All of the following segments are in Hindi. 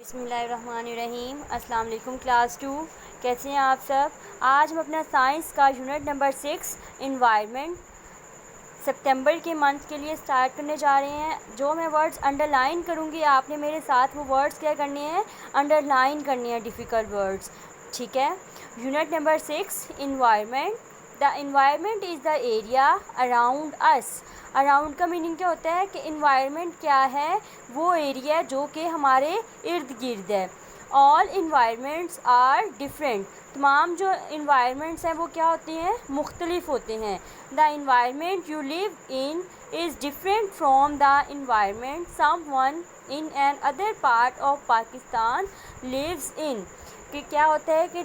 बिस्मिल्लाहिर्रहमानिर्रहीम। अस्सलाम वालेकुम क्लास 2, कैसे हैं आप सब। आज हम अपना साइंस का यूनिट नंबर 6 इन्वायरमेंट सितंबर के मंथ के लिए स्टार्ट करने जा रहे हैं। जो मैं वर्ड्स अंडरलाइन करूँगी आपने मेरे साथ वो वर्ड्स क्या करने हैं, अंडरलाइन करने हैं, डिफ़िकल्ट वर्ड्स, ठीक है। Unit number 6 environment. The environment is the area around us. Around का मीनिंग क्या होता है कि इन्वायरमेंट क्या है, वो एरिया जो कि हमारे इर्द गिर्द है। All environments are different. तमाम जो इन्वायरमेंट्स हैं वो क्या होते हैं, मुख्तलिफ होते हैं। The environment you live in is different from the environment someone in an other part of Pakistan lives in. कि क्या होता है कि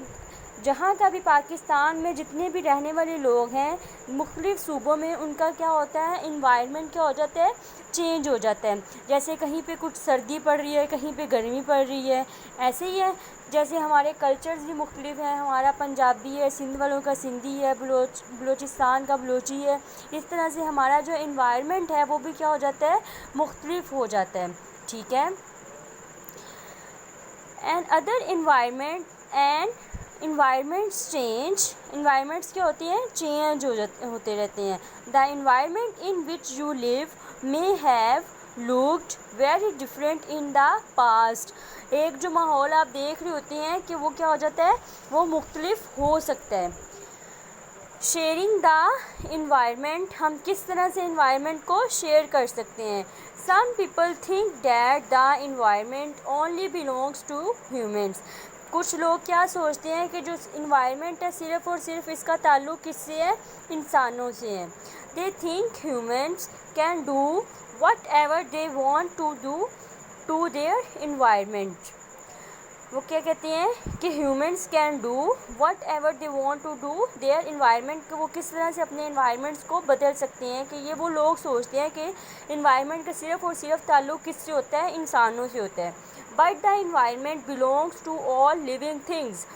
जहाँ का भी पाकिस्तान में जितने भी रहने वाले लोग हैं मुख्तलिफ़ सूबों में, उनका क्या होता है, इन्वायरमेंट क्या हो जाता है, चेंज हो जाता है। जैसे कहीं पे कुछ सर्दी पड़ रही है, कहीं पे गर्मी पड़ रही है, ऐसे ही है। जैसे हमारे कल्चर्स भी मुख्तलिफ हैं, हमारा पंजाबी है, सिंध वालों का सिंधी है, बलोचिस्तान का बलोची है। इस तरह से हमारा जो इन्वायरमेंट है वो भी क्या हो जाता है, मुख्तलिफ हो जाता है, ठीक है। And other environment and environments change. Environments क्या होती हैं, चेंज होते रहते हैं। The environment in which you live may have looked very different in the past. एक जो माहौल आप देख रहे होते हैं कि वो क्या हो जाता है, वो मुख्तलिफ हो सकता है। शेयरिंग द इन्वायरमेंट, हम किस तरह से इन्वायरमेंट को शेयर कर सकते हैं। Some people think that the environment only belongs to humans. कुछ लोग क्या सोचते हैं कि जो इन्वायरमेंट है सिर्फ़ और सिर्फ इसका ताल्लुक़ किससे है, इंसानों से है। They think humans can do whatever they want to do to their environment. वो क्या कहते हैं कि humans can do whatever they want to do their environment, को वो किस तरह से अपने इन्वायरमेंट्स को बदल सकते हैं। कि ये वो लोग सोचते हैं कि इन्वायरमेंट का सिर्फ़ और सिर्फ ताल्लुक़ किससे होता है, इंसानों से होता है। But the environment belongs to all living things.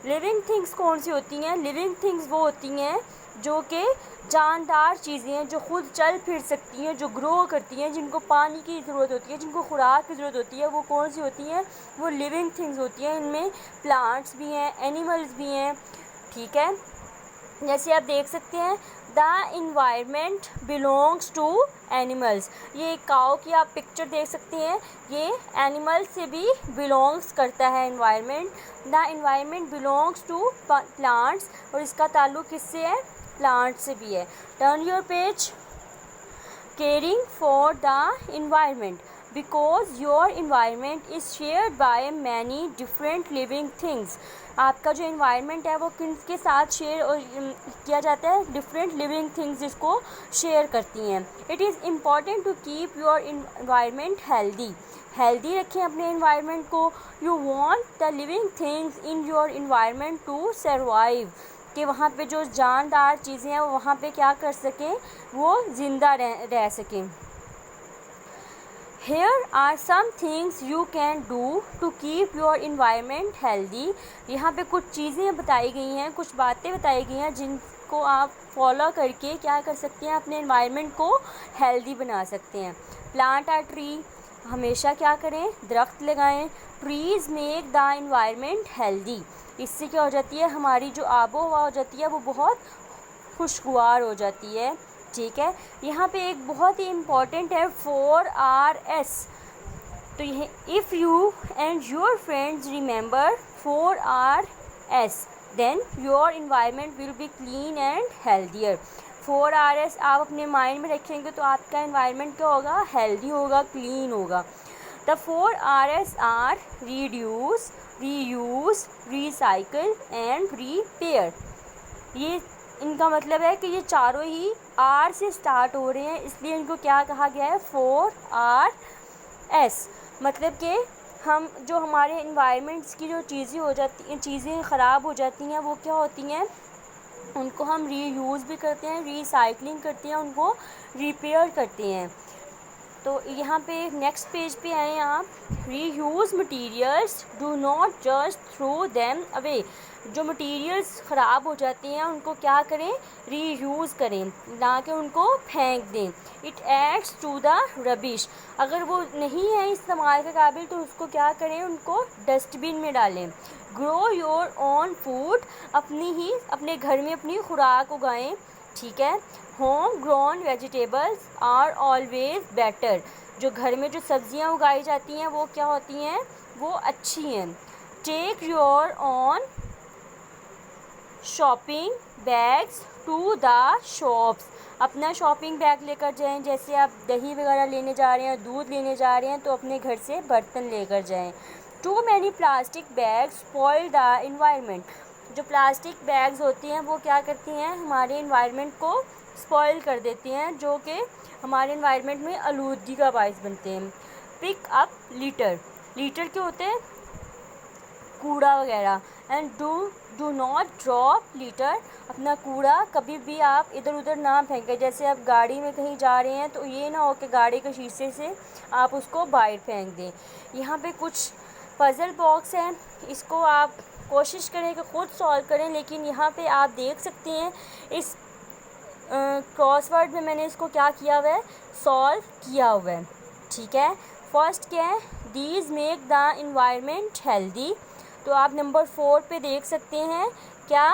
Living things कौन सी होती हैं, लिविंग थिंग्स वो होती हैं जो कि जानदार चीज़ें हैं, जो खुद चल फिर सकती हैं, जो ग्रो करती हैं, जिनको पानी की ज़रूरत होती है, जिनको खुराक की ज़रूरत होती है, वो कौन सी होती हैं, वो लिविंग थिंग्स होती हैं। इनमें प्लांट्स भी हैं, एनिमल्स भी हैं, ठीक है। जैसे आप देख सकते हैं the environment belongs to animals. ये एक काऊ की आप पिक्चर देख सकते हैं, ये एनिमल से भी बिलोंग्स करता है environment. The environment belongs to plants, और इसका ताल्लुक़ किससे है, प्लांट से भी है। Turn your page. Caring for the environment because your environment is shared by many different living things. आपका जो इन्वायरमेंट है वो किसके साथ शेयर किया जाता है, डिफरेंट लिविंग थिंग्स जिसको शेयर करती हैं। It is important to keep your environment healthy. Healthy रखें अपने इन्वायरमेंट को। You want the living things in your environment to survive, कि वहाँ पे जो जानदार चीज़ें हैं वो वहाँ पे क्या कर सकें, वो ज़िंदा रह सकें। Here are some things you can do to keep your environment healthy। यहाँ पे कुछ चीज़ें बताई गई हैं, कुछ बातें बताई गई हैं जिनको आप फॉलो करके क्या कर सकते हैं, अपने इन्वायरमेंट को हेल्दी बना सकते हैं। प्लांट आ ट्री, हमेशा क्या करें, दरख्त लगाएं। Trees make the environment healthy. इससे क्या हो जाती है, हमारी जो आबो हवा हो जाती है वो बहुत खुशगवार हो जाती है, ठीक है। यहाँ पे एक बहुत ही इम्पॉर्टेंट है 4Rs। तो ये if you and your friends remember 4Rs then your environment will be clean and healthier. 4Rs आप अपने माइंड में रखेंगे तो आपका इन्वायरमेंट क्या होगा, हेल्दी होगा, क्लीन होगा। The 4Rs are reduce, reuse, recycle and repair. ये इनका मतलब है कि ये चारों ही आर से स्टार्ट हो रहे हैं, इसलिए इनको क्या कहा गया है, 4Rs। मतलब कि हम जो हमारे इन्वायरमेंट्स की जो चीज़ें हो जाती हैं, चीज़ें ख़राब हो जाती हैं, वो क्या होती हैं, उनको हम रीयूज़ भी करते हैं, रिसाइकलिंग करते हैं, उनको रिपेयर करते हैं। तो यहाँ पे नेक्स्ट पेज पे आए आप। Reuse materials, do not just throw them away. जो मटीरियल्स ख़राब हो जाते हैं उनको क्या करें, रीयूज़ करें, ना कि उनको फेंक दें। It adds to the rubbish. अगर वो नहीं है इस्तेमाल के काबिल तो उसको क्या करें, उनको डस्टबिन में डालें। ग्रो योर ओन फूड, अपने घर में अपनी खुराक उगाएं, ठीक है। Home grown vegetables are always better. जो घर में जो सब्जियां उगाई जाती हैं वो क्या होती हैं, वो अच्छी हैं। Take your own shopping bags to the shops. अपना शॉपिंग बैग लेकर जाएं, जैसे आप दही वगैरह लेने जा रहे हैं, दूध लेने जा रहे हैं, तो अपने घर से बर्तन लेकर जाएं। Too many plastic bags spoil the environment. जो प्लास्टिक बैग्स होती हैं वो क्या करती हैं, हमारे इन्वायरमेंट को स्पॉइल कर देती हैं, जो कि हमारे इन्वायरमेंट में आलूदगी का बायस बनते हैं। पिक अप लीटर, लीटर के होते हैं कूड़ा वगैरह। And do not drop litre, अपना कूड़ा कभी भी आप इधर उधर ना फेंकें। जैसे आप गाड़ी में कहीं जा रहे हैं तो ये ना हो कि गाड़ी के शीशे से आप उसको बाहर फेंक दें। यहाँ पे कुछ पज़ल बॉक्स हैं, इसको आप कोशिश करें कि ख़ुद सॉल्व करें, लेकिन यहाँ पे आप देख सकते हैं इस क्रॉसवर्ड में मैंने इसको क्या किया हुआ है, सॉल्व किया हुआ है, ठीक है। फर्स्ट क्या है, these make the environment healthy. तो आप नंबर 4 पे देख सकते हैं, क्या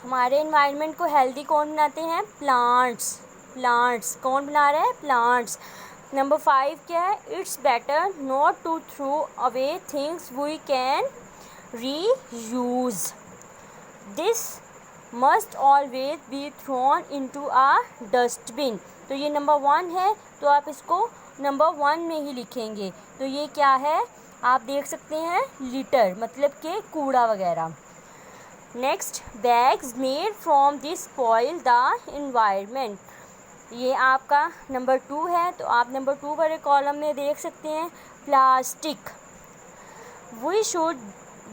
हमारे इन्वायरमेंट को हेल्दी कौन बनाते हैं, प्लांट्स। कौन बना रहा है, प्लांट्स। नंबर 5 क्या है, it's better not to throw away things we can reuse. This must always be thrown into a dustbin. तो ये नंबर 1 है, तो आप इसको नंबर 1 में ही लिखेंगे। तो ये क्या है, आप देख सकते हैं लीटर, मतलब कि कूड़ा वगैरह। Next, bags made from this spoil the environment. ये आपका नंबर 2 है, तो आप नंबर 2 वाले कॉलम में देख सकते हैं plastic. We should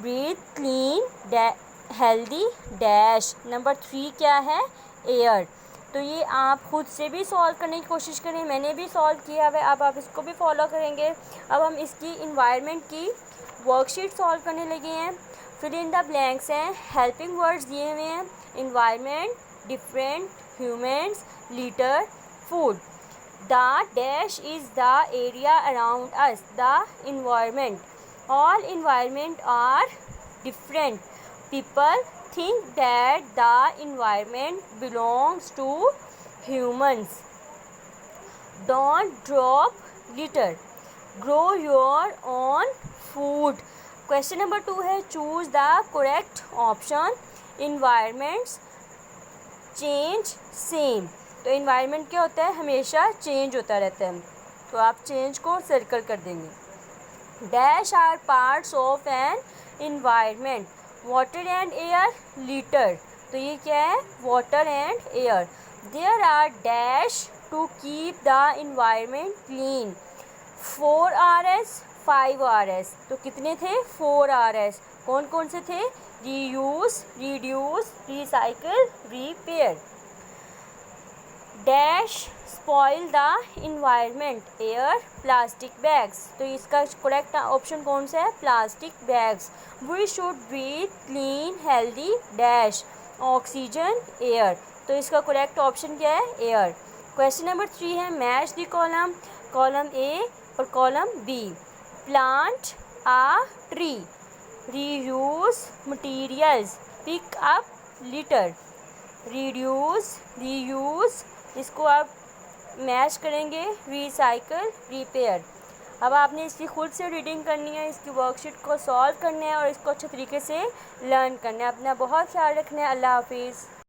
breathe clean healthy dash. Number 3 क्या है, एयर। तो ये आप खुद से भी सॉल्व करने की कोशिश करें, मैंने भी सॉल्व किया है, अब आप इसको भी फॉलो करेंगे। अब हम इसकी इन्वायरमेंट की वर्कशीट सॉल्व करने लगे हैं। फिल इन द ब्लैंक्स हैं, हेल्पिंग वर्ड्स दिए हुए हैं, environment, different, humans, litter, food. The dash is the area around us, the environment. All environment are different. People think that the environment belongs to humans. Don't drop litter. Grow your own food. Question number 2 है, choose the correct option. Environments change same. तो environment क्या होता है, हमेशा change होता रहता है, तो आप change को circle कर देंगे। Dash are parts of an environment. Water and air, litter. तो ये क्या है, water and air. There are dash to keep the environment clean. 4 RS 5 RS। तो कितने थे, 4 RS। कौन कौन से थे, reuse, reduce, recycle, repair. Dash spoil the environment, air, plastic bags. तो इसका करेक्ट ऑप्शन कौन सा है, plastic bags. We should breathe clean healthy dash, oxygen, air. तो इसका करेक्ट ऑप्शन क्या है, एयर। क्वेश्चन नंबर 3 है, match the column, column A और column B. Plant a tree, reuse materials, pick up litter, reduce, reuse, इसको आप मैच करेंगे, रिसाइकल, रिपेयर। अब आपने इसकी खुद से रीडिंग करनी है, इसकी वर्कशीट को सॉल्व करना है और इसको अच्छे तरीके से लर्न करना है। अपना बहुत ख्याल रखना है। अल्लाह हाफिज़।